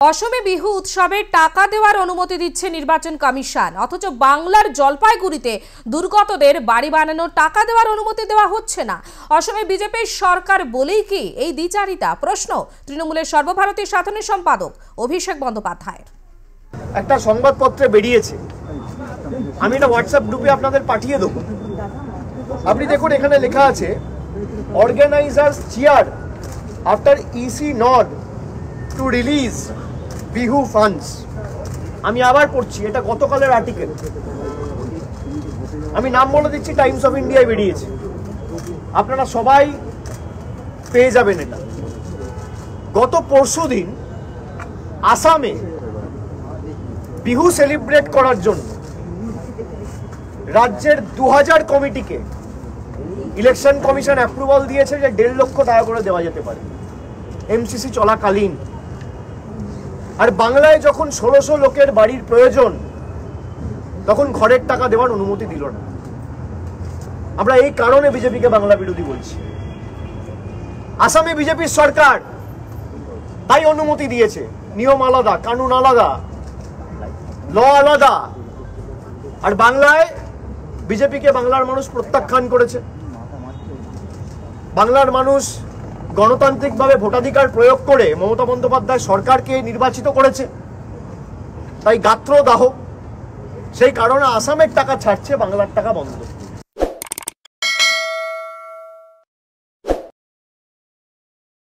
অসমে বিহু উৎসবে টাকা দেওয়ার অনুমতি দিচ্ছে নির্বাচন কমিশন, অথচ বাংলার জলপাইগুড়িতে দুর্গতদের বাড়ি বানানোর টাকা দেওয়ার অনুমতি দেওয়া হচ্ছে না। অসমে বিজেপির সরকার বলেই কি এই দ্বিচারিতা? প্রশ্ন তৃণমূলের সর্বভারতীয় সাধারণ সম্পাদক অভিষেক বন্দ্যোপাধ্যায়। একটা সংবাদপত্রে বেরিয়েছে, আমি এটা হোয়াটসঅ্যাপ গ্রুপে আপনাদের পাঠিয়ে দেবো। আপনি দেখুন, এখানে লেখা আছে organisers cheer after EC nod to release Bihu funds. আমি আবার পড়ছি, এটা গতকালের আর্টিকেল, আমি নাম বলে দিচ্ছি, টাইমস অফ ইন্ডিয়ায় বেরিয়েছে, আপনারা সবাই পেয়ে যাবেন এটা। গত পরশুদিন আসামে বিহু সেলিব্রেট করার জন্য রাজ্যের 2000 কমিটিকে ইলেকশন কমিশন অ্যাপ্রুভাল দিয়েছে যে 1.5 লক্ষ টাকা করে দেওয়া যেতে পারে এমসিসি চলাকালীন। আর বাংলায় যখন 1600 লোকের বাড়ির প্রয়োজন, তখন ঘরের টাকা দেওয়ার অনুমতি দিল না। আমরা এই কারণে বিজেপিকে বাংলা বিরোধী বলছি। আসামে বিজেপির সরকার তাই অনুমতি দিয়েছে, নিয়ম আলাদা, কানুন আলাদা, ল আলাদা। আর বাংলায় বিজেপিকে বাংলার মানুষ প্রত্যাখ্যান করেছে। বাংলার মানুষ গণতান্ত্রিকভাবে ভোটাধিকার প্রয়োগ করে মমতা বন্দ্যোপাধ্যায় সরকারকে নির্বাচিত করেছে, তাই গাত্রদাহ। সেই কারণে আসামের টাকা ছাড়ছে, বাংলার টাকা বন্ধ।